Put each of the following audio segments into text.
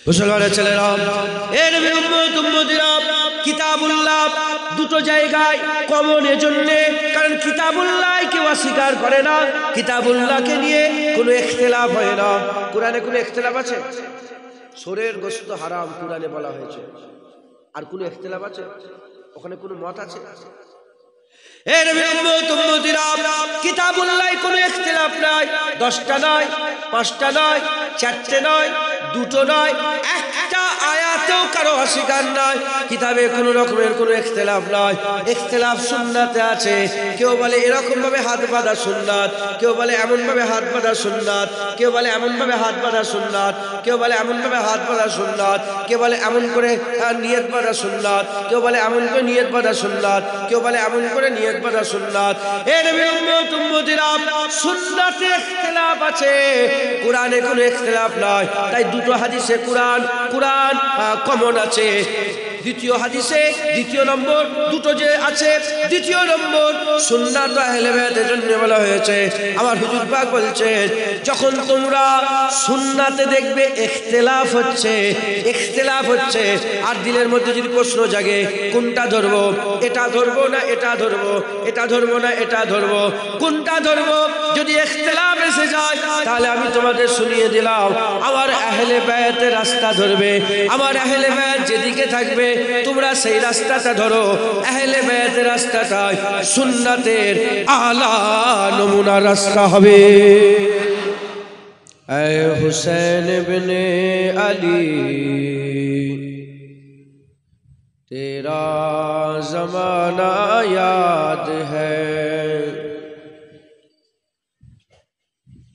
মুসলমানের ছেলেরা, এ নবীর উম্মত উম্মতিরা, কিতাবুল্লাহ দুটো জায়গায় কমন এজন্য, কারণ কিতাবুল্লাহ কেউ অস্বীকার করে না, কিতাবুল্লাহকে নিয়ে কোনো ইখতিলাফ হয় না। কোরআনে কোনো ইখতিলাফ আছে? শরীর গোশত হারাম কোরআনে বলা হয়েছে, আর কোনো ইখতিলাফ আছে? ওখানে কোনো মত আছে? এ নবীর উম্মত উম্মতিরা, কিতাবুল্লাহ কোনো ইখতিলাফ নাই। 10টা নয়, 5টা নয়, 4টে নয়, 2টো নয়, একটা আয়াতেও কারো অস্বীকার নাই। কিতাবে কোনো রকমের কোনো ইখতিলাফ নাই। ইখতিলাফ সুন্নাতে আছে। কেউ বলে এরকম ভাবে হাত বাঁধা সুন্নাত, কেউ বলে এমন ভাবে হাত বাঁধা সুন্নাত, কেউ বলে এমন ভাবে হাত বাঁধা সুন্নাত, কেউ বলে এমন ভাবে হাত বাঁধা সুন্নাত, কেউ বলে এমন করে নিয়ত বাঁধা সুন্নাত, কেউ বলে এমন করে নিয়ত বাঁধা সুন্নাত, কেউ বলে এমন করে নিয়ত বাঁধা সুন্নাত। এ নবীর উম্মত উম্মতিরা, সুন্নাতে ইখতিলাফ আছে, কোরআনে কোনো ইখতিলাফ নাই। তাই দুটো হাদিসে কোরআন কমন আছে। দ্বিতীয় হাদিসে দ্বিতীয় নম্বর দুটো যে আছে, দ্বিতীয় নম্বর সুন্নাত আহলে বাইতের জন্য বলা হয়েছে। আমার হুজুর পাক বলছেন, যখন তোমরা সুন্নাতে দেখবে ইখতিলাফ হচ্ছে আর দিলের মধ্যে যদি প্রশ্ন জাগে কোনটা ধরবো, এটা ধরবো না এটা ধরবো, এটা ধরবো না এটা ধরবো, কোনটা ধরবো, যদি ইখতিলাফ এসে যায় তাহলে আমি তোমাদের শুনিয়ে দিলাম, আমার আহলে বাইতের রাস্তা ধরবে। আমার আহলে বাইত যেদিকে থাকবে তোমরা সেই রাস্তাটা ধরো। আহলে বাইতের রাস্তাটাই সুন্নাতের আলা নমুনা রাস্তা হবে। এ হুসैन ইবনে আলী, तेरा ज़माना याद है,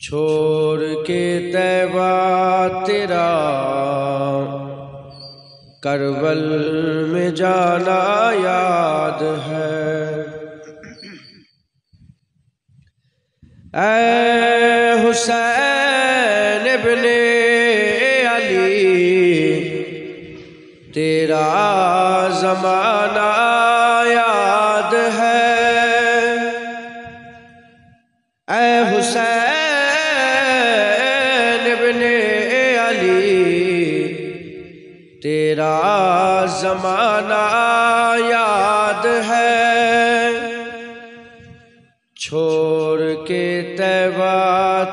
छोड़ के तैबा तेरा करबल में जाना याद है। ऐ हुसैन इब्ने अली, तेरा ज़माना याद है। ऐ हुसैन इब्ने अली, तेरा ज़माना याद है, छोड़ के तैबा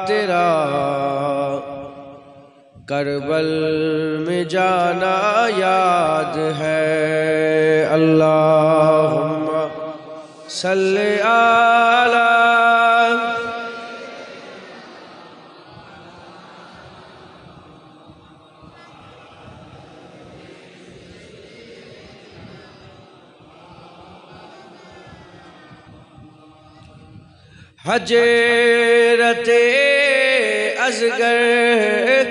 तेरा करबल में जाना याद है। अल्लाहुम्मा सल्ली अला हजरते असगर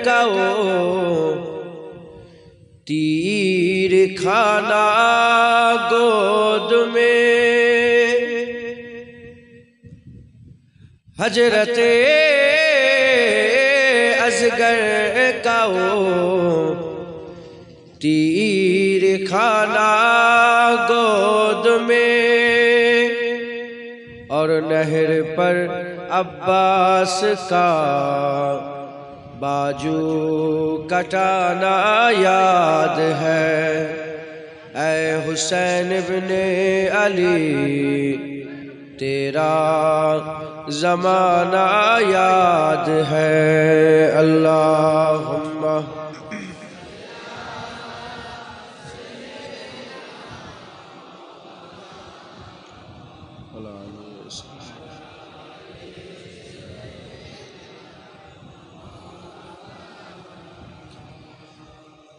का वो तीर खाना गोद में, हजरते असगर का वो तीर खाना गोद में, और नहर पर अब्बास का बाजू कटाना याद है। ऐ हुसैन इब्ने अली, तेरा ज़माना याद है। अल्लाहुम्मा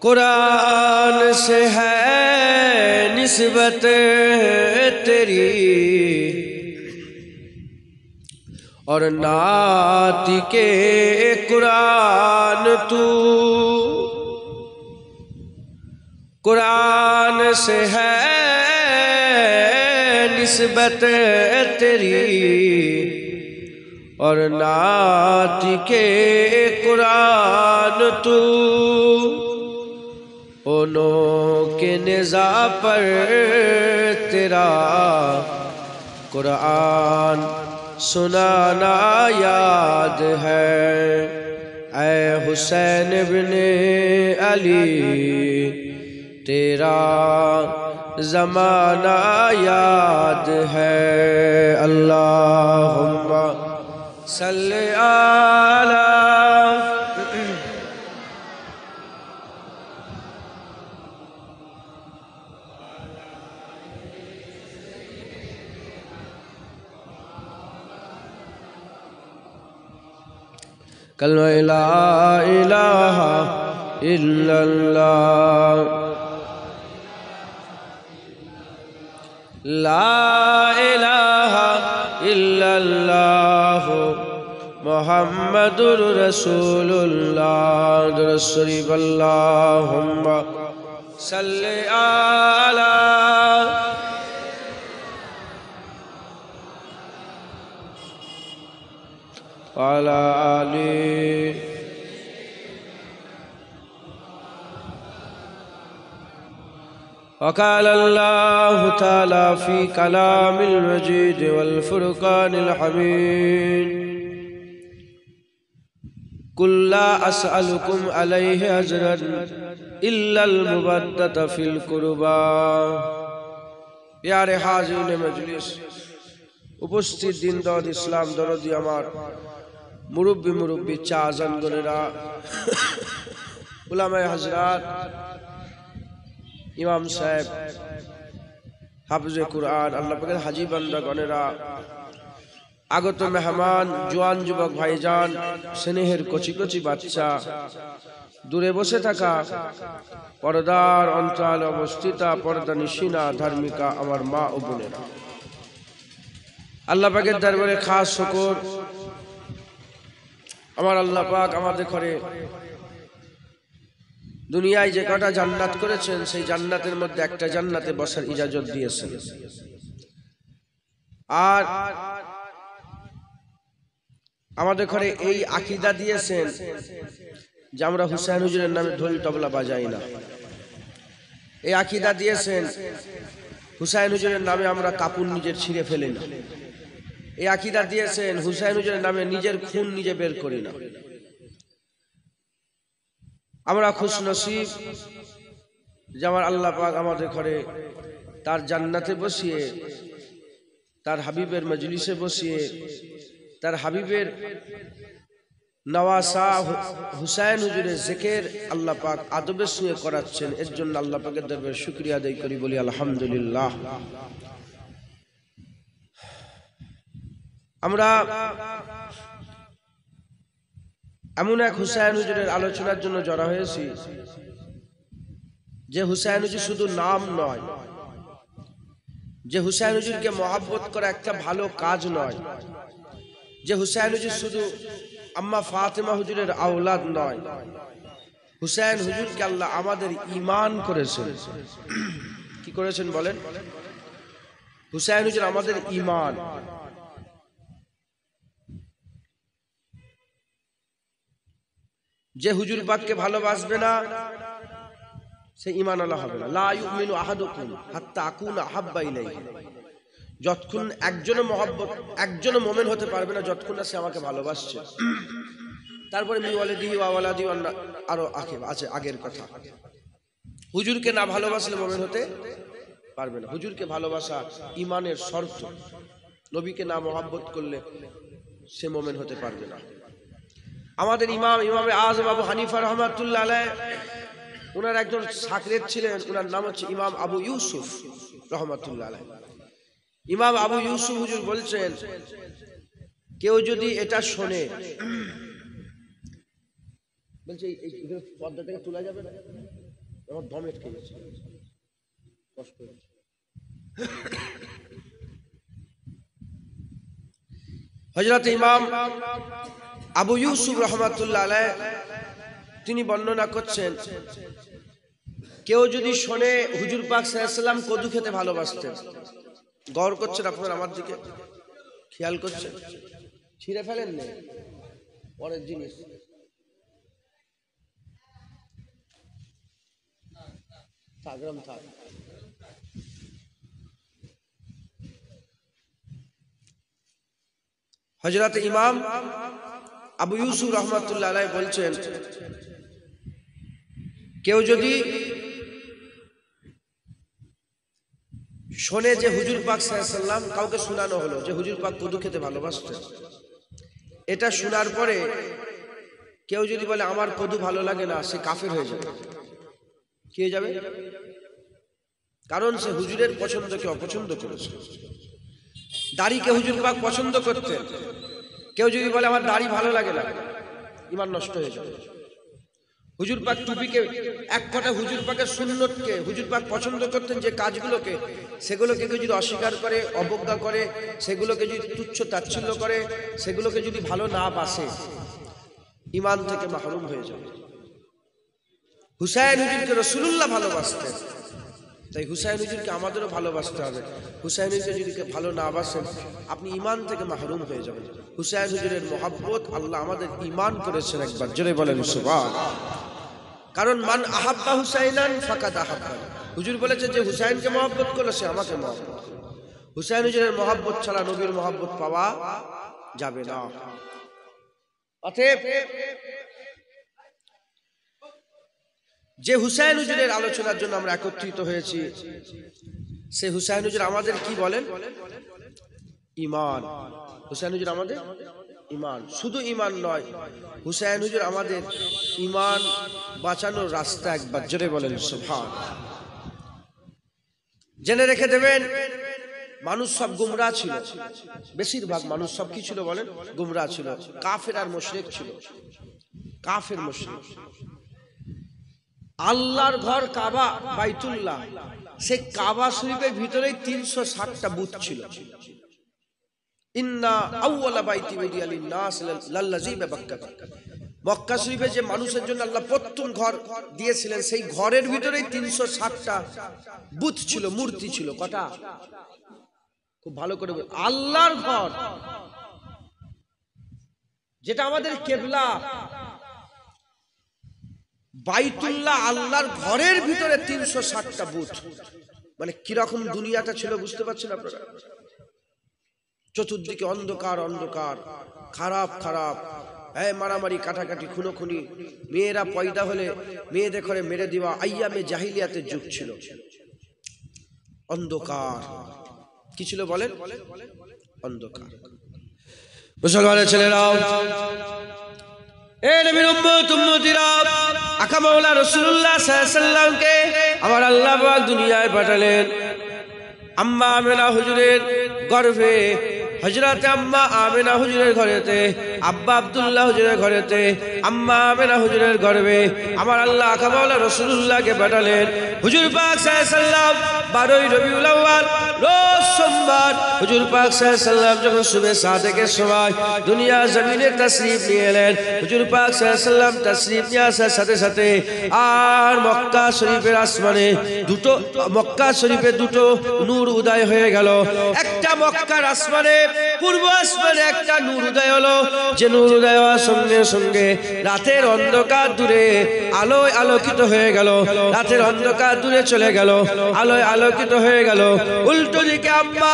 कुरान से है निस्बत तेरी, और नातिके कुरान तू, कुरान से है निस्बत तेरी, और नातिके कुरान तू, ओनों के निज़ा पर तेरा कुरान सुनाना याद है। ऐ हुसैन इब्ने अली तेरा ज़माना याद है। अल्लाहुम्मा सल्ली अला कलमा ला इलाहा इल्लल्लाह ला इलाहा इल्लल्लाह मुहम्मदुर रसूलुल्लाह। दुरूद शरीफ अल्लाहुम्मा सल्ली अला वाला आली। वक़ाल अल्लाहु तआला फ़ी कलामिल मजीद वल फ़ुरक़ानिल हमीद कुल ला अस्अलुकुम अलैहि अजरन इल्लल मुबद्दत फ़िल कुरबा। प्यारे हाज़िरीन मजलिस, उपस्थित दीनदार इस्लाम दरदी আমার मुरब्बी चा आज़ानगणेरा, उलामाए हज़रात, इमाम साहेब, हाफिज़े कुरआन, अल्लाह पाकेर हाजी बान्दा गणेरा, আগত মেহমান, জোয়ান যুবক ভাইজান, স্নেহের কচি কচি বাচ্চা, দূরে বসে থাকা পর্দার অন্তরালে অবস্থিতা পর্দা নিশিনা ধার্মিকা আমার মা ও বোনেরা, আল্লাহ পাকের দরবারে খাস শুকর, আমার আল্লাহ পাক আমাদের ঘরে দুনিয়ায় যে কটা জান্নাত করেছেন সেই জান্নাতের মধ্যে একটা জান্নাতে বসার ইজাজত দিয়েছেন। আর আমাদের ঘরে এই আকীদা দিয়েছেন যে আমরা হুসাইন হুজুরের নামে ঢোল তবলা বাজাই না। এই আকীদা দিয়েছেন হুসাইন হুজুরের নামে আমরা কাপড় নিজের ছিঁড়ে ফেলি না। এই আকীদা দিয়েছেন হুসাইন হুজুরের নামে নিজের খুন নিজে বের করি না। আমরা খুশনসিব যে আমার আল্লাহ পাক আমাদের ঘরে তার জান্নাতে বসিয়ে, তার হাবিবের মজলিসে বসিয়ে, তার হাবিবের নওয়াসা হুসাইন হুজুরের জিকির আল্লাহ পাক আদবের সঙ্গে করাচ্ছেন। এর জন্য আল্লাহ পাকের দরবারে শুকরিয়া আদায় করি, বলি আলহামদুলিল্লাহ। আমরা এমন এক হুসাইন হুজুরের আলোচনার জন্য জড়া হয়েছি যে হুসাইন হুজুর শুধু নাম নয়, যে হুসাইন হুজুরকে মহব্বত করা একটা ভালো কাজ নয়, যে হুসাইন হুজুর শুধু আম্মা ফাতেমা হুজুরের আওলাদ নয়, হুসাইন হুজুরকে আল্লাহ আমাদের ঈমান করেছেন। কি করেছেন বলেন? হুসাইন হুজুর আমাদের ঈমান। যে হুজুর পাককে ভালোবাসবে না সে ঈমানওয়ালা হবে না। লা ইউমিনু আহাদুকুম হাত্তা আকুনা আহাব্বা ইলাইহি। যতক্ষণ একজনও মুমিন হতে পারবে না যতক্ষণ না সে আমাকে ভালোবাসছে। তারপরে মি ওয়ালিদিহি ওয়া ওয়ালাদি আরো আছে আগের কথা। হুজুরকে না ভালোবাসলে মুমিন হতে পারবে না। হুজুরকে ভালোবাসা ঈমানের শর্ত। নবীকে না মহব্বত করলে সে মুমিন হতে পারবে না। আমাদের ইমামে আযম আবু হানিফা রাহমাতুল্লাহ আলাইহি, ওনার একজন শাগির্দ ছিলেন, ওনার নাম হচ্ছে ইমাম আবু ইউসুফ রাহমাতুল্লাহ আলাইহি। ইমাম আবু ইউসুফ হুজুর বলছেন, কেউ যদি এটা শোনে, বলছে এই পর্দা থেকে তোলা যাবে না, আমার দম আটকে গেছে, কষ্ট হচ্ছে। হযরত ইমাম আবু ইউসুফ রাহমাতুল্লাহ আলাইহি তিনি বর্ণনা করছেন, কেউ যদি শোনে হুজুর পাক সাল্লাল্লাহু আলাইহি ওয়াসাল্লাম কদু খেতে ভালোবাসতেন, গৌর করছেন আপনারা আমার দিকে, খেয়াল করছেন, ছিঁড়ে ফেলেন না পরের জিনিস। থাক। হযরত ইমাম আবু ইউসুফ রহমাতুল্লাহ আলাইহি বলছেন, কেউ যদি শোনে যে হুজুর পাক সাল্লাল্লাহু আলাইহি ওয়াসাল্লাম, কাউকে শোনানো হলো যে হুজুর পাক কদু খেতে ভালোবাসতেন, এটা শোনার পরে কেউ যদি বলে আমার কদু ভালো লাগে না, সে কাফের হয়ে যাবে। কি হয়ে যাবে? কারণ সে হুজুরের পছন্দকে অপছন্দ করেছে। দাড়িকে হুজুর পাক পছন্দ করতেন, কেউ যদি বলে আমার দাড়ি ভালো লাগে না, ঈমান নষ্ট হয়ে যাবে। হুজুর পাক টুপিকে, এক কথা হুজুর পাকের সুন্নতকে হুজুর পাক পছন্দ করতেন, যে কাজগুলোকে, সেগুলোকে কেউ যদি অস্বীকার করে, অবজ্ঞা করে, সেগুলোকে যদি তুচ্ছ তাচ্ছিল্য করে, সেগুলোকে যদি ভালো না বাসে, ঈমান থেকে মাহরুম হয়ে যাবে। হুসাইন হুজুরকে রাসূলুল্লাহ ভালোবাসতেন, তাই হুসাইন হুজুরকে আমাদেরও ভালোবাসতে হবে। হুসাইন হুজুর যদি ভালো না বাসেন, আপনি ঈমান থেকে মাহরুম হয়ে যাবেন। হুসাইন হুজুরের মহব্বত আল্লাহ আমাদের ঈমান করেছেন, একবার জোরে বলেন সুবহানাল্লাহ। কারণ মান আহাব্বা হুসাইনান ফাকাদ আহাব্বানি, হুজুর বলেছেন যে হুসাইনকে মহব্বত করলে সে আমাকে মহব্বত করবে। হুসাইন হুজুরের মহব্বত ছাড়া নবীর মহব্বত পাওয়া যাবে না। অতএব যে হুসাইন হুজুরের আলোচনার জন্য আমরা একত্রিত হয়েছি, সে হুসাইন হুজুর আমাদের কি বলেন? ঈমান। হুসাইন হুজুর আমাদের ঈমান, শুধু ঈমান নয়, হুসাইন হুজুর আমাদের ঈমান বাঁচানোর রাস্তা, একবার জোরে বলেন সুবহানাল্লাহ। জেনে রেখে দেবেন, মানুষ সব গুমরাহ ছিল, বেশিরভাগ মানুষ সব কি ছিল বলেন? গুমরাহ ছিল, কাফের আর মুশরিক ছিল। কাফের মুশরিক। আল্লাহর ঘর কাবা, বাইতুল্লাহ, সেই কাবা শরীফের ভিতরেই 360টা বুত ছিল। ইন্না আউওয়ালা বাইতি উদিয়া লিন-নাস লাল্লাযী বিবাক্কা, মক্কা শরীফে যে মানুষের জন্য আল্লাহ প্রথম ঘর দিয়েছিলেন, সেই ঘরের ভিতরেই 360টা বুত ছিল, মূর্তি ছিল। কটা? খুব ভালো করে বল, আল্লাহর ঘর যেটা আমাদের কিবলা, বাইতুল্লাহ, আল্লাহর ঘরের ভিতরে 360টা বুত। মানে কিরকম দুনিয়াটা ছিল বুঝতে পারছেন আপনারা? চতুর্দিকে অন্ধকার অন্ধকার, খারাপ খারাপ, মারামারি, কাটাকাটি, খুনোখুনি, মেয়েরা পয়দা হলে মেয়েদের ঘরে মেরে দেওয়া, আইয়ামে জাহিলিয়াতের যুগ ছিল। অন্ধকার কি ছিল বলেন? অন্ধকার। মুসলমানের ছেলেরাও, এ নবীর উম্মত উম্মতিরা, আকা মাওলা রাসূলুল্লাহ সাল্লাল্লাহু আলাইহি ওয়াসাল্লামকে আমার আল্লাহ পাক দুনিয়ায় পাঠালেন আম্মা আমেনা হুজুরের গর্ভে, হযরত আম্মা আমেনা হুজুরের ঘরেতে, আব্বা আব্দুল্লাহ হুজুরের ঘরেতে, আম্মা আমেনা হুজুরের গর্ভে আমার আল্লাহ আকা মাওলা রাসূলুল্লাহকে পাঠালেন। হুজুর পাক সাল্লাল্লাহু আলাইহি ওয়াসাল্লাম 12ই রবিউল আউয়াল রোজ সোমবার হুজুর পাক সাল্লাল্লাহু আলাইহি ওয়াসাল্লাম যখন সুবহে সাদেকের সময় দুনিয়া জমিনে তাশরীফ নিয়ে এলেন, হুজুর পাক সাল্লাল্লাহু আলাইহি ওয়াসাল্লাম তাশরীফ নিয়ে আসার সাথে সাথে আর মক্কা শরীফের আসমানে দুটো, মক্কা শরীফে দুটো নূর উদয় হয়ে গেল। একটা মক্কার আসমানে, পূর্ব আসমানে একটা নূর উদয় হলো, যে নূর উদয় হওয়ার সঙ্গে সঙ্গে রাতের অন্ধকার দূরে আলোয় আলোকিত হয়ে গেল। রাতের অন্ধকার দূরে চলে গেল, আলোয় আলোকিত হয়ে গেল। উল্টো দিকে আম্মা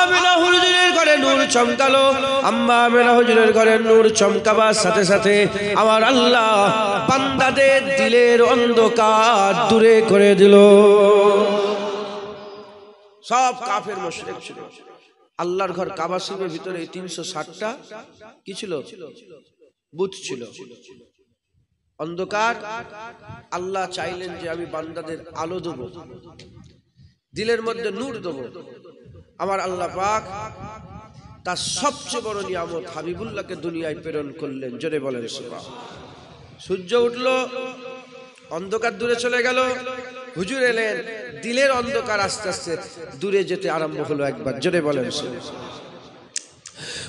আমেনা হুজুরের ঘরে নূর চমকালো। আম্মা আমেনা হুজুরের ঘরে নূর চমকাবার সাথে সাথে আমার আল্লাহ বান্দাদের দিলের অন্ধকার দূরে করে দিল। সব কাফের মুশরিক ছিল। আল্লাহর ঘর কাবা শরীফের ভিতরে 360টা কি ছিল? বুত ছিল। অন্ধকার। আল্লাহ চাইলেন যে আমি বান্দাদের আলো দেব, দিলের মধ্যে নূর দেব। আমার আল্লাহ পাক তার সবচেয়ে বড় নিয়ামত হাবিবুল্লাহকে দুনিয়ায় প্রেরণ করলেন। জোরে বলেন সুবহানাল্লাহ। সূর্য উঠলো, অন্ধকার দূরে চলে গেল, হুজুর এলেন, দিলের অন্ধকার আস্তে আস্তে দূরে যেতে আরম্ভ হলো। একবার জোরে বলেন সুবহানাল্লাহ।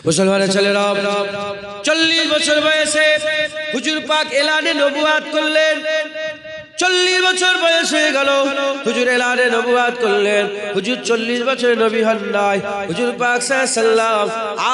মুসলমানের ছেলেরা, 40 বছর বয়সে হুজুর পাক এলানে নবুয়াত করলেন। 40 বছর বয়স হয়ে গেল, হুজুর এলানে নবুয়াত করলেন। হুজুর 40 বছর নবী হন নাই। হুজুর পাক সাল্লাল্লাহু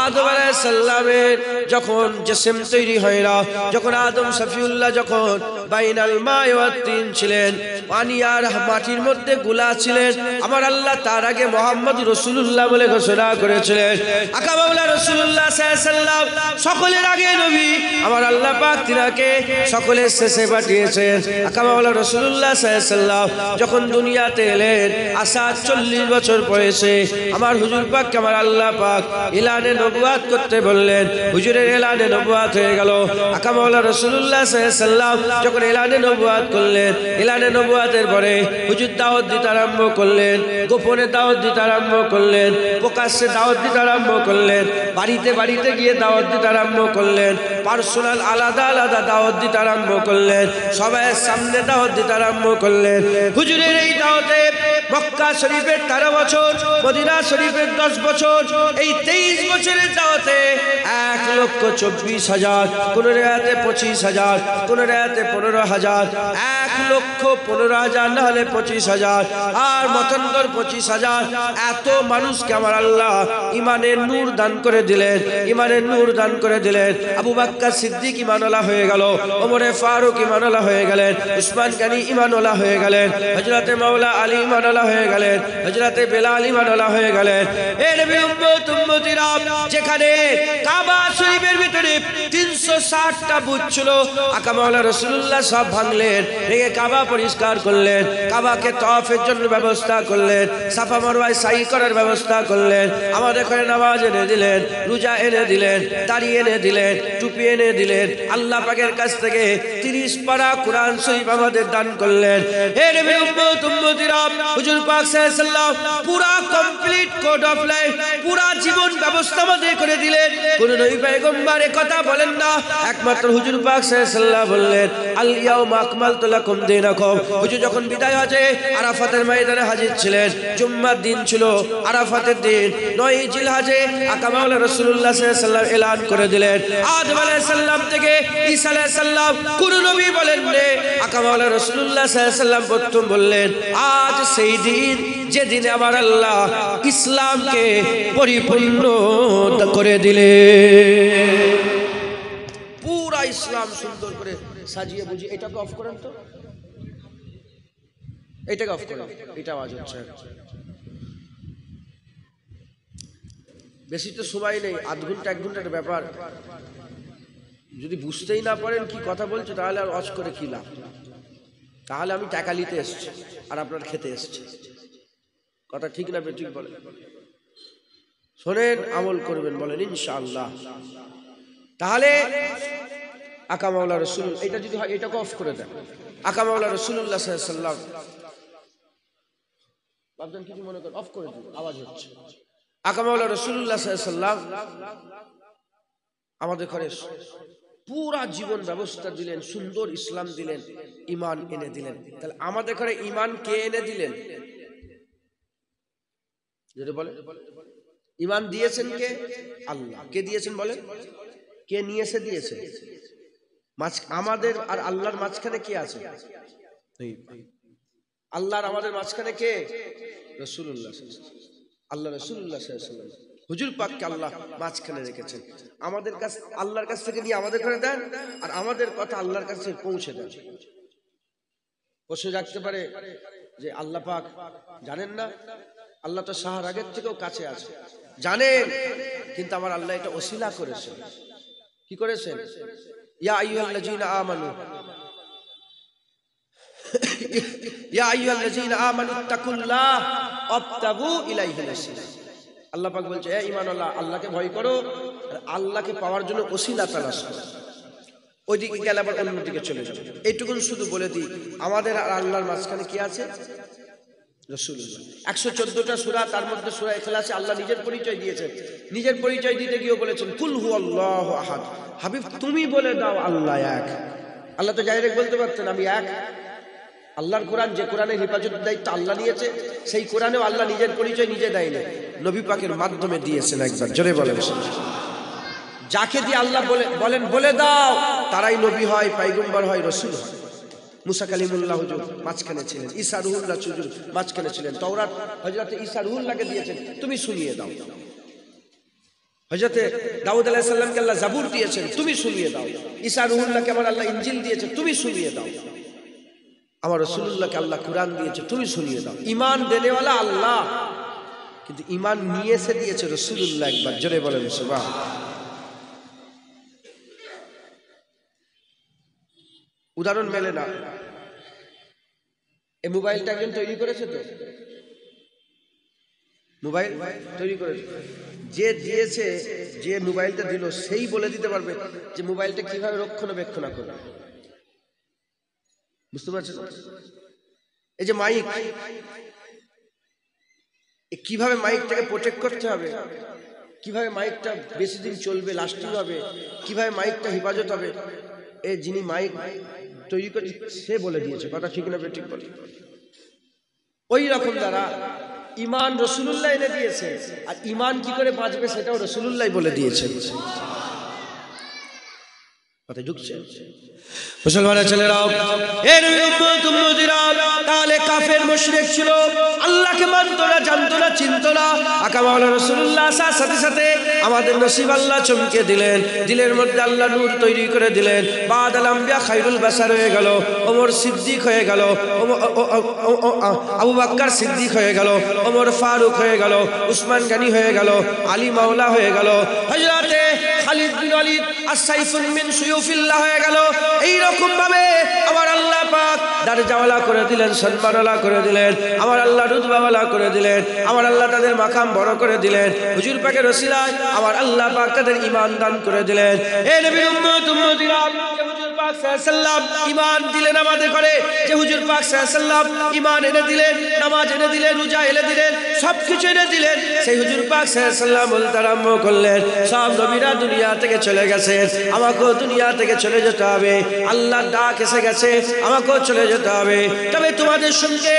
আদম আলাইহিস সালামের যখন জিসম তৈরি হয় না, যখন আদম সফিউল্লাহ যখন বাইনাল মাই ওয়া তিন ছিলেন, পানি আর মাটির মধ্যে গুলা ছিলেন, আমার আল্লাহ তার আগে মুহাম্মদ রাসূলুল্লাহ বলে ঘোষণা করেছিলেন। আকা মাওলা রাসূলুল্লাহ সাল্লাল্লাহু আলাইহি ওয়াসাল্লাম সকলের আগে নবী, আমার আল্লাহ পাক তিনাকে সকলের শেষে পাঠিয়েছেন। আকা মাওলা রাসূলুল্লাহ সাল্লাল্লাহু আলাইহি ওয়াসাল্লাম যখন দুনিয়াতে এলেন, আসা 40 বছর বয়সে আমার হুজুর পাককে আমার আল্লাহ পাক এলানে নবুয়াত করতে বললেন। হুজুরের এলানে নবুয়াত হয়ে গেল। আকা মাওলা রাসূলুল্লাহ সাল্লাল্লাহু আলাইহি ওয়াসাল্লাম যখন এলানে নবুয়াত করলেন, এলানে নবুয়াতের পরে হুজুর দাওয়াত দিতে আরম্ভ করলেন, গোপনে দাওয়াত দিতে আরম্ভ করলেন, প্রকাশ্যে দাওয়াত দিতে আরম্ভ করলেন, বাড়িতে বাড়িতে গিয়ে দাওয়াত দিতে আরম্ভ করলেন, পার্সোনাল আলাদা আলাদা দাওয়াত দিতে আরম্ভ করলেন, সবার সামনে দাওয়াত দিতে আরম্ভ করলেন। হুজুরের এই দাওয়াতে মক্কা শরীফের 13 বছর, মদিনা শরীফের 10 বছর, এই 23 বছরের দাওয়াতে 1,24,000, কোন রাতে 25,000, কোন রাতে 15,000, 1,15,000 না হলে 25,000, আর মতান্তর 25,000, এত মানুষকে আমার আল্লাহ ইমানের নূর দান করে দিলেন, ইমানের নূর দান করে দিলেন। আবু বকর সিদ্দিক ঈমানওয়ালা হয়ে গেল, ওমর ফারুক ঈমানওয়ালা হয়ে গেলেন, উসমান গনি ঈমানওয়ালা হয়ে গেলেন, হযরতে মাওলা আলী ঈমানওয়ালা হয়ে গেলেন, হযরতে বেলাল ঈমানওয়ালা হয়ে গেলেন। এ নবী উম্মতিরা, যেখানে কাবা শরীফের ভিতরে 360টা বুত ছিল, আকা মাওলা রাসূলুল্লাহ সব ভাঙলেন, ভেঙে কাবা পরিষ্কার করলেন, কাবাকে তওয়াফের জন্য ব্যবস্থা করলেন, সাফা মারওয়ায় সাই করার ব্যবস্থা করলেন, আমাদের ঘরে নামাজ এনে দিলেন, রোজা এনে দিলেন, দাড়ি এনে দিলেন, টুপি এনে দিলেন। আল্লাহ পাকের কাছ থেকে 30 পারা কোরআন শরীফ আমাদের দান করলেন। হে নবী উম্মতিরা, হুজুর পাক সাল্লাল্লাহু আলাইহি ওয়াসাল্লাম পুরা কমপ্লিট কোড অফ লাইফ, পুরা জীবন ব্যবস্থা আমাদের করে দিলেন। কোন নবী পয়গম্বর কথা বলেন না, একমাত্র হুজুর পাক সাল্লাল্লাহু আলাইহি ওয়াসাল্লাম বললেন আল ইয়াউমা আকমালতু লাকুম দীনাকুম। হুজুর যখন বিদায় হজে আরাফাতের ময়দানে হাজির ছিলেন, জুম্মার দিন ছিল, আরাফাতের দিন, 9 জিলহজে আকা মাওলা রাসূলুল্লাহ সাল্লাল্লাহু আলাইহি ওয়াসাল্লাম এলান করে দিলেন, আদম আলাইহিস সালাম থেকে ঈসা আলাইহিস সালাম কোন নবী বলেন নে, আকা মাওলা রাসূলুল্লাহ সাল্লাল্লাহু আলাইহি ওয়াসাল্লাম প্রথম বললেন, আজ সেই দিন যেদিন আমার আল্লাহ ইসলামকে পরিপূর্ণ করে দিলেন। পুরা ইসলাম সুন্দর করে সাজিয়ে বুঝিয়ে। এটাকে অফ করেন তো, এটাকে অফ করেন, এটা আওয়াজ হচ্ছে। বেশি তো সময় নেই, আধ ঘন্টা 1 ঘন্টার ব্যাপার। যদি বুঝতেই না পারেন কি কথা বলছে, তাহলে আর ওয়াজ করে কি লাভ? তাহলে আমি টাকা নিতে এসেছি আর আপনার খেতে এসেছি। কথা ঠিক না ঠিক বলেন? শোনেন, আমল করবেন, বলেন ইনশাআল্লাহ। তাহলে আকা মাওলা রাসূল, এটা যদি হয় এটাকে অফ করে দেন। আকা মাওলা রাসূলুল্লাহ সাল্লাল্লাহু আলাইহি ওয়াসাল্লাম, বাপজান কিছু মনে করেন, অফ করে দিন, আওয়াজ হচ্ছে। আকা মাওলা রাসূলুল্লাহ সাল্লাল্লাহু আলাইহি ওয়াসাল্লাম আমাদের ঘরে পুরা জীবন ব্যবস্থা দিলেন, সুন্দর ইসলাম দিলেন, ঈমান এনে দিলেন। তাহলে আমাদের ঘরে ঈমান কে এনে দিলেন? যদি বলে ঈমান দিয়েছেন কে? আল্লাহ। কে দিয়েছেন বলেন? কে নিয়ে এসে দিয়েছে? আমাদের আর আল্লাহর মাঝখানে কে আছে? আল্লাহর আমাদের মাঝখানে কে? রাসূলুল্লাহ। আল্লাহ রাসূলুল্লাহ সাল্লাল্লাহু আলাইহি ওয়াসাল্লাম, হুজুর পাককে আল্লাহ মাঝখানে রেখেছেন। আমাদের কাছে আল্লাহর কাছ থেকে নিয়ে আমাদের ঘরে দেন, আর আমাদের কথা আল্লাহর কাছে পৌঁছে দেন। বসে রাখতে পারে যে আল্লাহ পাক জানেন না, আল্লাহ তো শাহর আগের থেকেও কাছে আছে, জানেন, কিন্তু আমার আল্লাহ এটা ওসিলা করেছেন। কি করেছেন? ইয়া আইয়ুহাল্লাযীনা আমানু, ইয়া আইয়ুহাল্লাযীনা আমানু তাকুল্লাহ ওয়াবতাগু ইলাইহিল ওসিলা। আল্লাহ পাক বলছে, হে ঈমানওয়ালা, আল্লাহকে ভয় করো, আর আল্লাহকে পাওয়ার জন্য ওসিলা তালাশ করো। ওইদিকে গেলে আবার অন্যদিকে চলে যাবে। এইটুকুন শুধু বলে দিই, আমাদের আর আল্লাহর মাঝখানে কি আছে? রাসূলুল্লাহ। 114টা সূরা, তার মধ্যে সূরা ইখলাসে আল্লাহ নিজের পরিচয় দিয়েছেন। নিজের পরিচয় দিতে গিয়ে বলেছেন কুল হুয়াল্লাহু আহাদ। হাবিব তুমি বলে দাও আল্লাহ এক। আল্লাহ তো ডাইরেক্ট বলতে পারতেন আমি এক। আল্লাহর কোরআন, যে কোরআনের হেফাজতের দায়িত্ব আল্লাহ নিয়েছে, সেই কোরআনেও আল্লাহ নিজের পরিচয় নিজে দেয় না, নবী পাকের মাধ্যমে দিয়েছেন। একবার জোরে বলেন। যাকে দিয়ে আল্লাহ বলেন বলে দাও, তারাই নবী হয়, পয়গম্বর হয়, রাসূল হয়। মুসা কালিমুল্লাহ হুজুর মাঝখানে ছিলেন, ঈসা রুহুল্লাহ হুজুর মাঝখানে ছিলেন। তাওরাত হযরতে ঈসা রুহুল্লাহকে দিয়েছেন, তুমি শুনিয়ে দাও। হযরতে দাউদ আলাইহিস সালামকে আল্লাহ জাবুর দিয়েছেন, তুমি শুনিয়ে দাও। ঈসা রুহুল্লাহকে আমার আল্লাহ ইনজিল দিয়েছে, তুমি শুনিয়ে দাও। আমার রাসূলুল্লাহকে আল্লাহ কুরআন দিয়েছে, তুমি শুনিয়ে দাও। ঈমান দেনেওয়ালা আল্লাহ, কিন্তু ঈমান নিয়ে এসে দিয়েছে রাসূলুল্লাহ। একবার জোরে বলেন সুবহানাল্লাহ। উদাহরণ মেলে না, এই মোবাইলটা একজন তৈরি করেছে, তো মোবাইল তৈরি করেছে, যে দিয়েছে, যে মোবাইলটা দিল সেই বলে দিতে পারবে যে মোবাইলটা কিভাবে রক্ষণাবেক্ষণ করবে। বুঝতে পারছেন? এই যে মাইক, কিভাবে মাইকটাকে প্রোটেক্ট করতে হবে, কিভাবে মাইকটা বেশি দিন চলবে, লাস্টিং হবে, কিভাবে মাইকটা হেফাজত হবে, এই যিনি মাইক তৈরি করে সে বলে দিয়েছে। কথা ঠিক না ঠিক বলে? ওই রকম দ্বারা ঈমান রাসূলুল্লাহ এনে দিয়েছে, আর ঈমান কি করে বাঁচবে সেটাও রাসূলুল্লাহ বলে দিয়েছেন। কথা ঢুকছে? মুসলমানের ছেলেরাও, এর উম্মতিরা তাহলে কাফের মুশরিক ছিল, আল্লাহকে মানতো না, জানতো না, চিনতো না। আকা মাওলানা রাসূলুল্লাহ সাথে সাথে আমাদের নসিব আল্লাহ চমকে দিলেন, দিলের মধ্যে আল্লাহ নূর তৈরি করে দিলেন। বাদাল আম্বিয়া খায়রুল বাশার হয়ে গেল, ওমর সিদ্দিক হয়ে গেল, আবু বকর সিদ্দিক হয়ে গেল, ওমর ফারুক হয়ে গেল, উসমান গনি হয়ে গেল, আলী মাওলা হয়ে গেল, হযরতে খালিদ বিন ওয়ালিদ আস-সাইফুন মিন সুয়ুফিল্লাহ হয়ে গেল। এই রকম ভাবে আমার আল্লাহ পাক দরজাওয়ালা করে দিলেন, সম্মানওয়ালা করে দিলেন, আমার আল্লাহ রুতবাওয়ালা করে দিলেন, আমার আল্লাহ তাদের মাকাম বড় করে দিলেন। হুজুর পাকের ওসিলায় আমার আল্লাহ পাক তাদের ঈমান দান করে দিলেন। এই নবীর উম্মতিরা, হুজুর পাক সাল্লাল্লাহু আলাইহি ওয়াসাল্লাম ঈমান দিলেন আমাদের করে, যে হুজুর পাক সাল্লাল্লাহু আলাইহি ওয়াসাল্লাম ঈমান এনে দিলেন, নামাজ এনে দিলেন, রোজা এনে দিলেন, সবকিছু এনে দিলেন। সেই হুজুর পাক সাল্লাল্লাহু আলাইহি ওয়াসাল্লাম বলতে আরম্ভ করলেন, সব নবীরা দুনিয়া থেকে চলে গেছেন, আমাকেও দুনিয়া থেকে চলে যেতে হবে। আল্লাহর ডাক এসে গেছে, আমাকেও চলে যেতে হবে। তবে তোমাদের সঙ্গে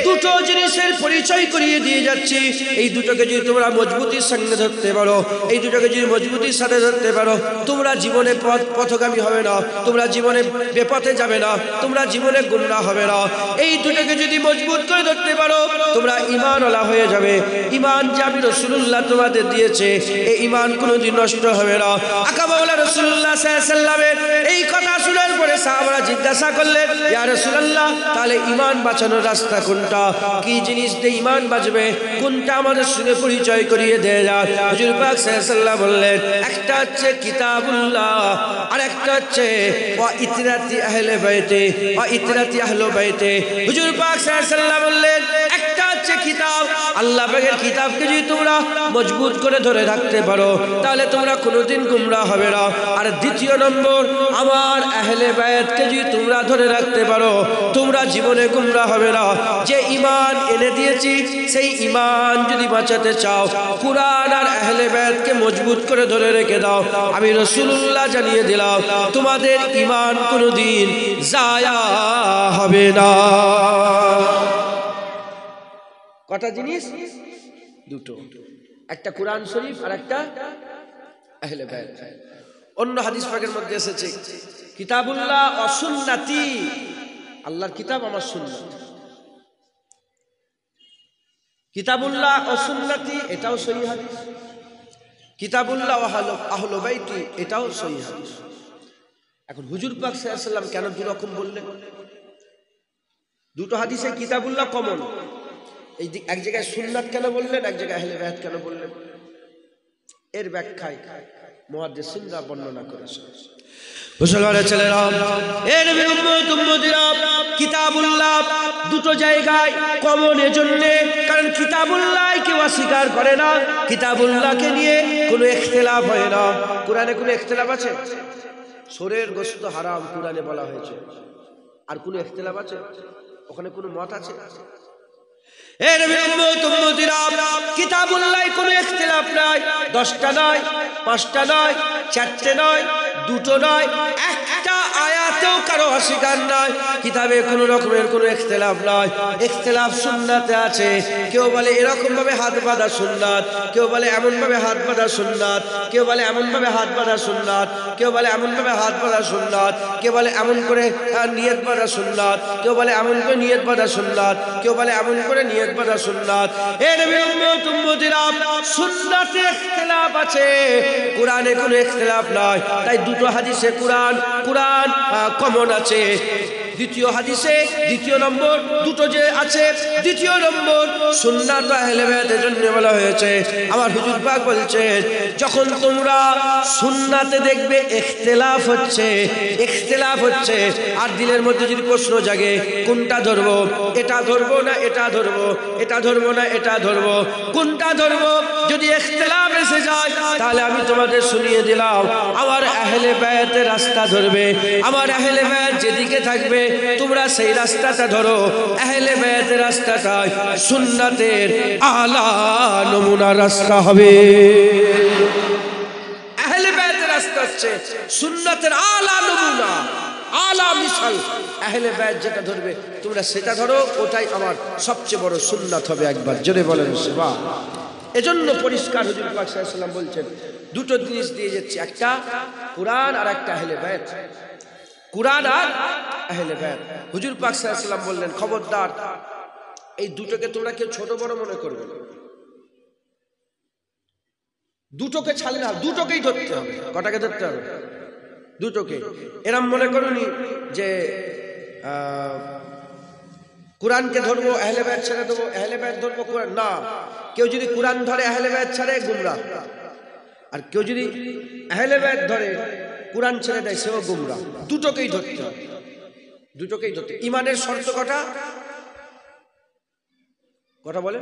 দুটো জিনিসের পরিচয় করিয়ে দিয়ে যাচ্ছি, এই দুটোকে যদি তোমরা মজবুতির সঙ্গে ধরতে পারো, এই দুটোকে যদি মজবুতির সাথে ধরতে পারো, তোমরা জীবনে পথগামী হবে না, তোমরা জীবনে বেপথে যাবে না, তোমরা জীবনে গুমরাহ হবে না। এই দুটোকে যদি মজবুত করে ধরতে পারো, তোমরা ঈমানওয়ালা হয়ে যাবে। ঈমান যে আমি রাসূলুল্লাহ তোমাদের দিয়েছে, এই ঈমান কোনোদিন নষ্ট হবে না। আকা মাওলানা রাসূলুল্লাহ সাল্লাল্লাহু আলাইহি ওয়াসাল্লামের এই কথা শোনার পরে সাহাবারা জিজ্ঞাসা করলেন, ইয়া রাসূলুল্লাহ, তাহলে ঈমান বাঁচানোর রাস্তা কোনটা? কি জিনিস দিয়ে ঈমান বাঁচবে? কোনটা আমাদের সঙ্গে পরিচয় করিয়ে দেয়া যায়? হুজুর পাক সাল্লাল্লাহু আলাইহি ওয়াসাল্লাম বললেন, একটা হচ্ছে কিতাবুল্লাহ, আর একটা হচ্ছে ওয়া ইতরাতি আহলে বাইতে, ওয়া ইতরাতি আহলে বাইতে। হুজুর পাক সাল্লাল্লাহু আলাইহি ওয়াসাল্লাম বললেন, একটা হচ্ছে কিতাব, আল্লাহ পাকের কিতাবকে যদি তোমরা মজবুত করে ধরে রাখতে পারো, তাহলে তোমরা কোনোদিন গুমরাহ হবে না। আর দ্বিতীয় নম্বর, আমার আহলে বায়াতকে যদি তোমরা ধরে রাখতে পারো, তোমরা জীবনে গুমরাহ হবে না। যে ঈমান এনে দিয়েছি, সেই ঈমান যদি বাঁচাতে চাও, কুরআন আর আহলে বায়াতকে মজবুত করে ধরে রেখে দাও। আমি রাসূলুল্লাহ জানিয়ে দিলাম, তোমাদের ঈমান কোনোদিন যায়া হবে না। কটা জিনিস? দুটো, একটা কুরআন শরীফ আর একটা আহলে বায়াত। অন্য হাদিস পাকের মধ্যে এসেছে কিতাবুল্লাহ ওয়া সুন্নতি, আল্লাহর কিতাব আমার সুন্নাত। কিতাবুল্লাহ ও সুন্নতি, এটাও সহিহ হাদিস। কিতাবুল্লাহ ওয়া আহলে বাইতি, এটাও সহিহ হাদিস। এখন হুজুর পাক সাল্লাল্লাহু আলাইহি ওয়াসাল্লাম কেন দুই রকম বললেন? দুটো হাদিসে কিতাবুল্লাহ কমন, এই এক জায়গায় সুন্নাত কেন বললেন, এক জায়গায় আহলে বাইত কেন বললেন? এর ব্যাখ্যায় মুহাদ্দিসিনরা বর্ণনা করেছেন। মুসলমানের ছেলেরা, এই নবীর উম্মতিরা, কিতাবুল্লাহ দুটো জায়গায় কমন এজন্য, কারণ কিতাবুল্লাহ কেউ অস্বীকার করে না, কিতাবুল্লাহকে নিয়ে কোনো ইখতিলাফ হয় না। কোরআনে কোনো ইখতিলাফ আছে? শোরের গোশত হারাম কোরআনে বলা হয়েছে, আর কোনো ইখতিলাফ আছে? ওখানে কোনো মত আছে? এই নবীর উম্মতিরা, কিতাবুল্লাহ কোনো ইখতিলাফ নাই। 10টা নয়, 5টা নয়, 4টে নয়, 2টো নয়, একটা আয়াত আয়াতেও কারো অস্বীকার নাই, কিতাবে কোনো রকমের কোনো ইখতিলাফ নাই। ইখতিলাফ সুন্নাতে আছে। কেউ বলে এরকম ভাবে হাত বাঁধা সুন্নাত, কেউ বলে এমন ভাবে হাত বাঁধা সুন্নাত, কেউ বলে এমন ভাবে হাত বাঁধা সুন্নাত, কেউ বলে এমন ভাবে হাত বাঁধা সুন্নাত, কেউ বলে এমন করে নিয়ত বাঁধা সুন্নাত, কেউ বলে এমন করে নিয়ত বাঁধা সুন্নাত, কেউ বলে এমন করে নিয়ত বাঁধা সুন্নাত। এর উম্মতিরা সুন্নাতে ইখতিলাফ আছে, কোরআনে কোনো ইখতিলাফ নাই। তাই দুটো হাদিসে কোরআন কমন আছে। দ্বিতীয় হাদিসে দ্বিতীয় নম্বর দুটো যে আছে, দ্বিতীয় নম্বর সুন্নাত আহলে বাইতের জন্য বলা হয়েছে। আমার হুজুর পাক বলছেন, যখন তোমরা সুন্নাতে দেখবে ইখতিলাফ হচ্ছে আর দিলের মধ্যে যদি প্রশ্ন জাগে কোনটা ধরবো, এটা ধরবো না এটা ধরবো, এটা ধরবো না এটা ধরবো, কোনটা ধরবো, যদি ইখতিলাফ এসে যায় তাহলে আমি তোমাদের শুনিয়ে দিলাম আমার আহলে বাইতের রাস্তা ধরবে। আমার আহলে বাইত যেদিকে থাকবে তোমরা সেই রাস্তাটা ধরো। আহলে বাইতের রাস্তাটা সুন্নাতের আলা নমুনা রাস্তা হবে। আহলে বাইতের রাস্তা হচ্ছে সুন্নাতের আলা নমুনা, আলা মিসাল। আহলে বাইত যেটা ধরবে তোমরা সেটা ধরো, ওটাই আমার সবচেয়ে বড় সুন্নাত হবে। একবার জোরে বলেন সুবহান। এজন্য পরিষ্কার হুজুর পাক সাল্লাল্লাহু আলাইহি ওয়াসাল্লাম বলছেন দুটো জিনিস দিয়ে যাচ্ছে, একটা কোরআন আর একটা আহলে বাইত। কোরআন আর আহলে বাইত। হুজুর পাক সাল্লাল্লাহু আলাইহি ওয়াসাল্লাম বললেন, খবরদার এই দুটোকে তোমরা কেউ ছোট বড় মনে করবে না, দুটোকে ছাড়লে না, দুটোকেই ধরতে হবে। কটাকে ধরতে হবে? দুটোকে। এরম মনে করুনি যে কোরআনকে ধরবো আহলে বাইত ছেড়ে দেবো, আহলে বাইত ধরবো কোরআন না। কেউ যদি কোরআন ধরে আহলে বাইত ছাড়ে গুমরাহ, আর কেউ যদি আহলে বাইত ধরে কোরআন ছেড়ে দেয় সেও গুমরাহ। দুটোকেই ধরতে হবে, দুটোকেই ধরতে। ইমানের শর্ত কটা? কটা বলে?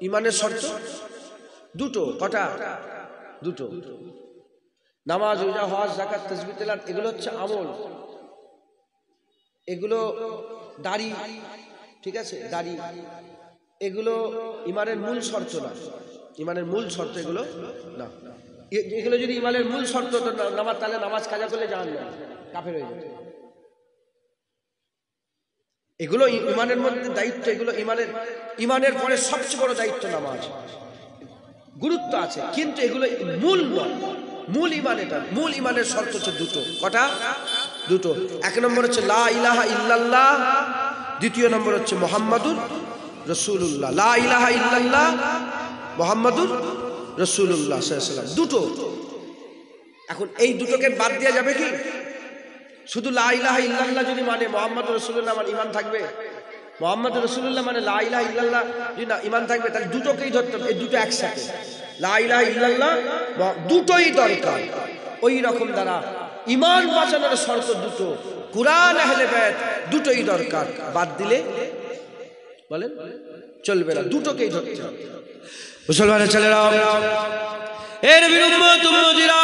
ইমানের শর্ত দুটো। কটা? দুটো। নামাজ, রোজা, হজ, যাকাত, তাসবিহ, তেলাওয়াত এগুলো হচ্ছে আমল, এগুলো দাড়ি, ঠিক আছে, দাড়ি, এগুলো ইমানের মূল শর্ত না। ইমানের মূল শর্ত এগুলো না। এগুলো যদি ইমানের মূল শর্ত তো নামাজ, তাহলে নামাজ কাজা করলে জাহান্নাম, কাফের হয়ে যাবে। এগুলো ইমানের মধ্যে দায়িত্ব, এগুলো ইমানের পরে সবচেয়ে বড় দায়িত্ব নামাজ। গুরুত্ব আছে কিন্তু এগুলো মূল নয়। মূল ইমান এটা, মূল ইমানের শর্ত হচ্ছে দুটো। কটা? দুটো। এক নম্বর হচ্ছে লা ইলাহা ইল্লাল্লাহ, দ্বিতীয় নম্বর হচ্ছে মুহাম্মাদুর রাসূলুল্লাহ। লা ইলাহা ইল্লাল্লাহ, মুহাম্মাদুর রাসূলুল্লাহ সাল্লাল্লাহু আলাইহি ওয়াসাল্লাম, দুটো। এখন এই দুটোকে বাদ দেওয়া যাবে কি? শুধু লা ইলাহা ইল্লাল্লাহ যদি মানে মুহাম্মাদুর রাসূলুল্লাহ মানে ঈমান থাকবে? মুহাম্মাদুর রাসূলুল্লাহ মানে লা ইলাহা ইল্লাল্লাহ যদি না ঈমান থাকবে, তাহলে দুটোকেই ধরতে হবে। এই দুটো একসাথে, লা ইলাহা ইল্লাল্লাহ দুটোই দরকার। ওই রকম দ্বারা ঈমান বাঁচানোর শর্ত দুটো, কুরআন আহলে বাইত দুটোই দরকার। বাদ দিলে বলেন চলবে না, দুটোকেই ধরতে হবে। মুসলমানের ছেলেরা, এর নবীর উম্মতিরা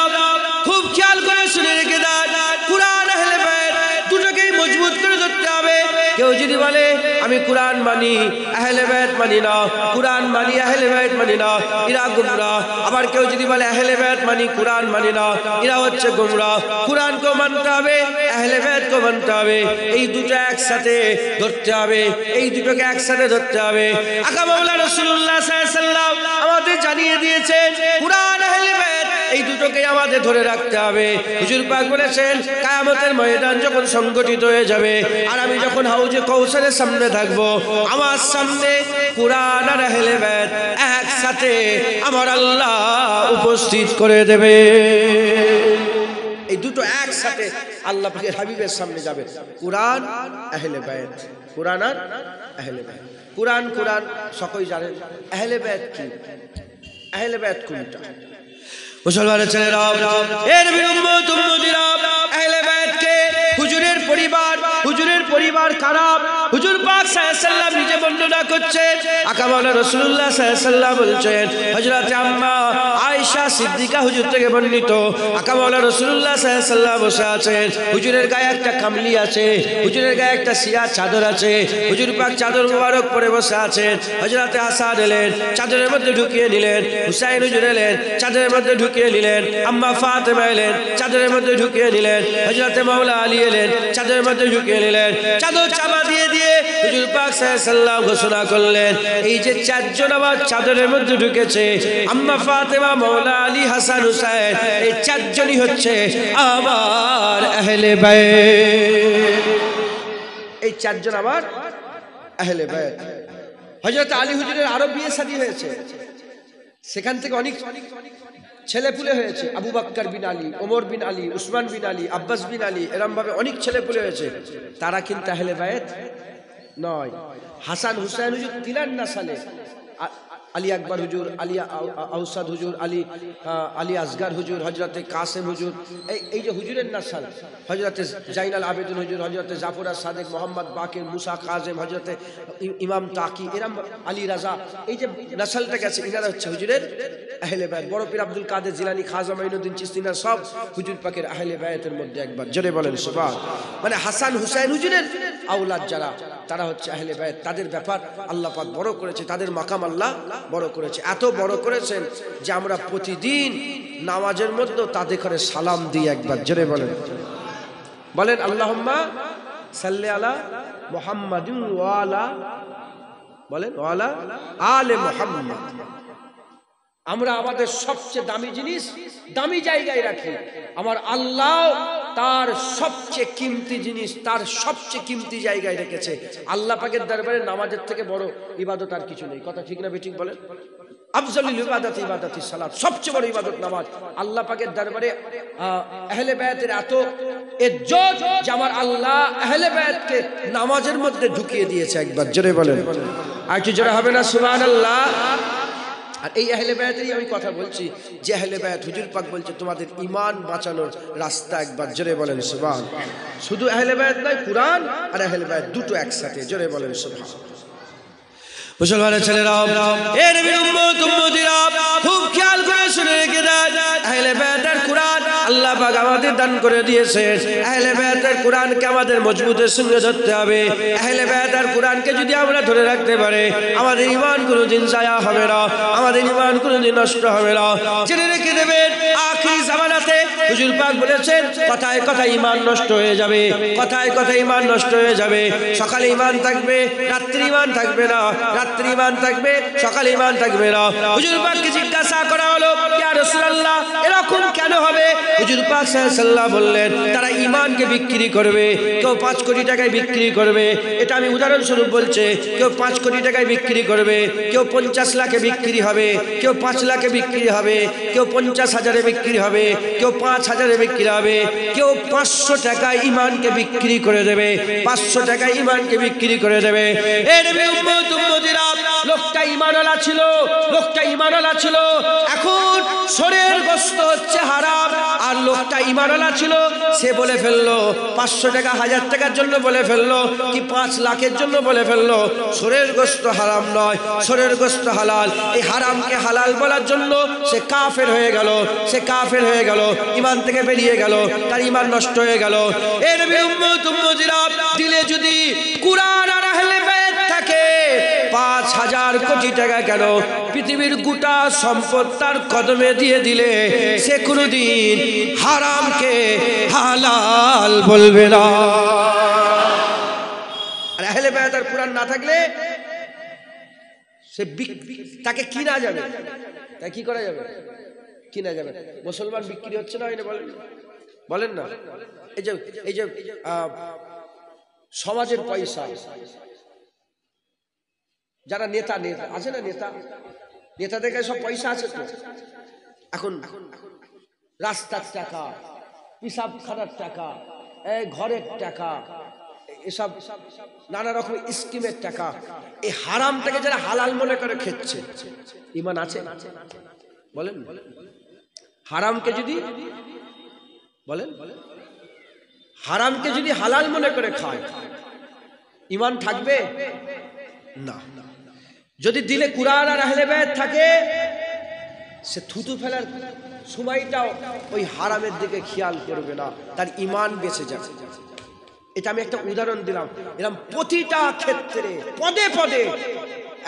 খুব খেয়াল করে শুনে রেখে দাও, কুরআন আহলে বাইত দুটোকেই মজবুত করে ধরতে হবে। কেউ যদি বলে আমি কুরআন মানি আহলে বাইত মানি না, কুরআন মানি আহলে বাইত মানি না, এরা গুমরাহ। আবার কেউ যদি বলে আহলে বাইত মানি কুরআন মানি না, এরা হচ্ছে গুমরাহ। কুরআনকেও মানতে হবে, আহলে বাইতকেও মানতে হবে। এই দুটো একসাথে ধরতে হবে, এই দুটোকে একসাথে ধরতে হবে। আকা মাওলানা রাসূলুল্লাহ সাল্লাল্লাহু আলাইহি ওয়াসাল্লাম আমাদের জানিয়ে দিয়েছেন কুরআন আহলে বাইত এই দুটোকে আমাদের ধরে রাখতে হবে। হুজুর পাক বলেছেন কিয়ামতের ময়দান যখন সংগঠিত হয়ে যাবে আর আমি যখন হাউজে কাউসারের সামনে থাকব, আমার সামনে কুরআন আর আহলে বাইত একসাথে আমার আল্লাহ উপস্থিত করে দেবে। এই দুটো একসাথে আল্লাহ পাকের হাবিবের সামনে যাবে, কুরআন আহলে বাইত, কুরআন আর আহলে বাইত। কুরআন কুরআন সকলেই জানেন, আহলে বাইত কি? আহলে বাইত কোনটা? মুসলমানের ছেলেরা, এর নবীর উম্মতিরা আহলে বাইতকে হুজুরের পরিবার কারা? হুজুর পাক সাল্লাল্লাহু আলাইহি ওয়াসাল্লাম নিজে বর্ণনা করছেন আকা মাওলানা রাসূলুল্লাহ সাল্লাল্লাহু আলাইহি ওয়াসাল্লাম বলছেন হযরত আম্মা আয়েশা সিদ্দিকা হুজুর থেকে বর্ণিত আকা মাওলানা রাসূলুল্লাহ সাল্লাল্লাহু আলাইহি ওয়াসাল্লাম বসে আছেন হুজুরের গায়ে একটা কামলি আছে হুজুরের গায়ে একটা সিয়া চাদর আছে হুজুর পাক চাদর মোবারক পরে বসে আছেন হযরত হাসান এলেন চাদরের মধ্যে ঢুকিয়ে নিলেন হুসাইন হুজুর এলেন চাদরের মধ্যে ঢুকিয়ে নিলেন আম্মা ফাতেমা এলেন চাদরের মধ্যে ঢুকিয়ে নিলেন হযরত মাওলা আলী এলেন চাদরের মধ্যে ঢুকিয়ে নিলেন চাদর চাপা দিয়ে দিয়ে হুজুর পাক সাল্লাল্লাহু আলাইহি ওয়াসাল্লাম ঘোষণা করলেন এই যে চারজন আমার চাদরের মধ্যে ঢুকেছে আম্মা ফাতেমা মাওলা আলী হাসান হুসাইন এই চারজনই হচ্ছে আমার আহলে বাইত এই চারজন আমার আহলে বাইত হযরত আলী হুজুরের আরো বিয়ে শাদী হয়েছে সেখান থেকে অনেক ছেলেপুলে হয়েছে আবু বকর বিন আলী ওমর বিন আলী উসমান বিন আলী আব্বাস বিন আলী এরকম ভাবে অনেক ছেলেপুলে হয়েছে তারা কিন্তু আহলে বাইত নয় হাসান হুসাইন হুজুর তিনার নাসালে আলী আকবর হুজুর আলী আউসাদ হুজুর আলী আসগার হুজুর হযরতে কাসেম হুজুর এই যে হুজুরের নাসাল হযরতে জাইনাল আবেদিন হুজুর হযরতে জাফর সাদেক মোহাম্মদ বাকির মুসা কাজেম হযরতে ইমাম তাকি এরম আলী রাজা এই যে নাসালটা গেছে ইনারা হচ্ছে হুজুরের আহলে বাইত বড় পীর আব্দুল কাদের জিলানী খাজা মাইনুদ্দিন চিশতিনা সব হুজুর পাকের আহলে বাইতের মধ্যে একবার জোরে বলেন সুবহান মানে হাসান হুসাইন হুজুরের আওলাদ যারা তারা হচ্ছে আহলে বাইত তাদের ব্যাপার আল্লাহ পাক বড় করেছে তাদের মাকাম আল্লাহ বড় করেছে এত বড় করেছেন যে আমরা প্রতিদিন নামাজের মধ্যে তাদের ঘরে সালাম দিই একবার জোরে বলেন আল্লাহুম্মা সাল্লি আলা মুহাম্মাদিন ওয়া আলা বলেন ওয়া আলা আলে মুহাম্মাদ আমরা আমাদের সবচেয়ে দামি জিনিস দামি জায়গায় রাখি আমার আল্লাহ তার সবচেয়ে কিমতি জিনিস তার সবচেয়ে কিমতি জায়গায় রেখেছে আল্লাহ পাকের দরবারে নামাজের থেকে বড় ইবাদত আর কিছু নেই কথা ঠিক না বেঠিক বলেন আফজালুল ইবাদাত ইবাদাতুস সালাত সবচেয়ে বড় ইবাদত নামাজ আল্লাহ পাকের দরবারে আহলে বায়াতের এত ইজ্জত যে আমার আল্লাহ আহলে বায়াতকে নামাজের মধ্যে ঢুকিয়ে দিয়েছে একবার জোরে বলেন আর কি জোরে হবে না সুবহানাল্লাহ আর এই আহলে বায়াতেরই আমি কথা বলছি যে আহলে বায়াত হুজুর পাক বলছে তোমাদের ঈমান বাঁচানোর রাস্তা একবার জোরে বলেন সুবহান শুধু আহলে বায়াত নয় কুরআন আর আহলে বায়াত দুটো একসাথে জোরে বলেন সুবহান মুসলমানের ছেলেরা এ নবীর উম্মত উম্মতিরা খুব খেয়াল করে শুনে রেখে দেন আহলে বায়াতের কুরআন আল্লাহ পাক আমাদের দান করে দিয়েছেন আহলে বায়াতের কুরআনকে আমাদের মজবুতের সঙ্গে ধরতে হবে আহলে বায়াতের কুরআনকে যদি আমরা ধরে রাখতে পারি আমাদের ঈমান কোনোদিন জায়া হবে না আমাদের ঈমান কোনোদিন নষ্ট হবে না জেনে রেখে দেবেন আখির জামানাতে হুজুর পাক বলেছেন কথায় কথায় ঈমান নষ্ট হয়ে যাবে কথায় কথায় ঈমান নষ্ট হয়ে যাবে সকালে ঈমান থাকবে রাত্রি ঈমান থাকবে না রাত্রি ঈমান থাকবে সকালে ঈমান থাকবে না হুজুর পাককে জিজ্ঞাসা করা হলো ইয়া রাসূলুল্লাহ এরকম কেন হবে হুজুর পাক সাল্লাল্লাহু আলাইহি ওয়াসাল্লাম বললেন তারা ঈমানকে বিক্রি করবে কেউ 5 কোটি টাকায় বিক্রি করবে এটা আমি উদাহরণস্বরূপ বলছি কেউ 5 কোটি টাকায় বিক্রি করবে কেউ 50 লাখে বিক্রি হবে কেউ 5 লাখে বিক্রি হবে কেউ 50,000-এ বিক্রি হবে কেউ 5,000-এ বিক্রি হবে কেউ 500 টাকায় ঈমানকে বিক্রি করে দেবে 500 টাকায় ঈমানকে বিক্রি করে দেবে এ নবী উম্মত উম্মতিরা লোকটা ঈমানওয়ালা ছিল লোকটা ঈমানওয়ালা ছিল এখন শরীরের গোশত হচ্ছে হারাম আর লোকটা ঈমানওয়ালা ছিল সে বলে ফেললো 500 টাকা 1000 টাকার জন্য বলে ফেললো কি 5 লাখের জন্য বলে ফেললো শরীরের গোশত হারাম নয় শরীরের গোশত হালাল এই হারামকে হালাল বলার জন্য সে কাফের হয়ে গেল সে কাফের হয়ে গেল ঈমান থেকে বেরিয়ে গেল তার ঈমান নষ্ট হয়ে গেল এ নবী উম্মত উম্মতিরা দিলে যদি কুরআন আর আহলে বায়াত থাকে 5,000 কোটি টাকা কেন পৃথিবীর গোটা সম্পদ তার কদমে দিয়ে দিলে সে কোনোদিন হারামকে হালাল বলবে না আর আহলে বায়াত আর কুরআন না থাকলে সে তাকে কিনা যাবে তাই কি করা যাবে কিনা যাবে মুসলমান বিক্রি হচ্ছে না এটা বলেন না এই যে সমাজের পয়সা যারা নেতা নেতা আছে না নেতাদের কাছে সব পয়সা আছে তো এখন রাস্তার টাকা পিসাবখানার টাকা ঘরের টাকা এসব নানা রকম স্কিমের টাকা এই হারামটাকে যারা হালাল মনে করে খেচ্ছে ঈমান আছে বলেন হারামকে যদি বলেন হারামকে যদি হালাল মনে করে খায় ঈমান থাকবে না। যদি দিলে কুরআন আর আহলে বায়াত থাকে, সে থুতু ফেলার সময়টাও ওই হারামের দিকে খেয়াল করবে না, তার ঈমান বেঁচে যাবে। এটা আমি একটা উদাহরণ দিলাম। এরকম প্রতিটা ক্ষেত্রে পদে পদে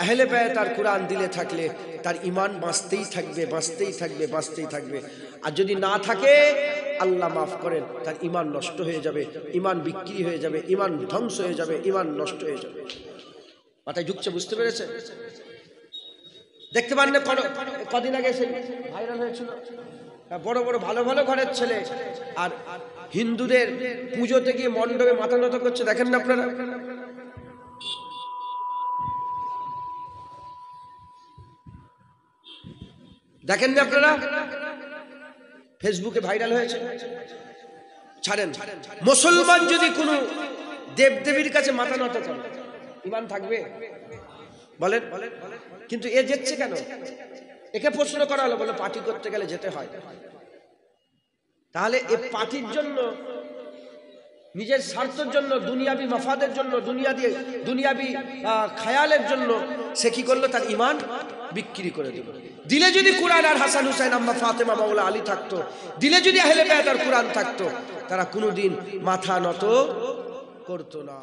আহলে বায়াত আর কুরআন দিলে থাকলে তার ঈমান বাঁচতেই থাকবে, বাঁচতেই থাকবে, বাঁচতেই থাকবে। আর যদি না থাকে, আল্লাহ মাফ করেন, তার ঈমান নষ্ট হয়ে যাবে, ঈমান বিক্রি হয়ে যাবে, ঈমান ধ্বংস হয়ে যাবে, ঈমান নষ্ট হয়ে যাবে। মাথায় ঢুকছে? বুঝতে পেরেছে? দেখতে পান না কদিন আগে এসে ভাইরাল হয়েছিল, বড় বড় ভালো ভালো ঘরের ছেলে আর হিন্দুদের পুজোতে গিয়ে মণ্ডপে মাথা নত করছে। দেখেন না আপনারা? দেখেন না আপনারা? ফেসবুকে ভাইরাল হয়েছে। ছাড়েন, মুসলমান যদি কোনো দেবদেবীর কাছে মাথা নত করে, ঈমান থাকবে? বলেন। কিন্তু এ যেচ্ছে কেন? একে প্রশ্ন করা হলো, বলে পার্টি করতে গেলে যেতে হয়। তাহলে এ পার্টির জন্য, নিজের স্বার্থের জন্য, দুনিয়াবি মাফাদের জন্য, দুনিয়াবি খায়ালের জন্য সে কি করলো? তার ঈমান বিক্রি করে দিল। দিলে যদি কুরআন আর হাসান হুসাইন, আম্মা ফাতেমা, মাওলা আলী থাকতো, দিলে যদি আহলে বায়াত আর কুরআন থাকতো, তারা কোনোদিন মাথা নত করতো না।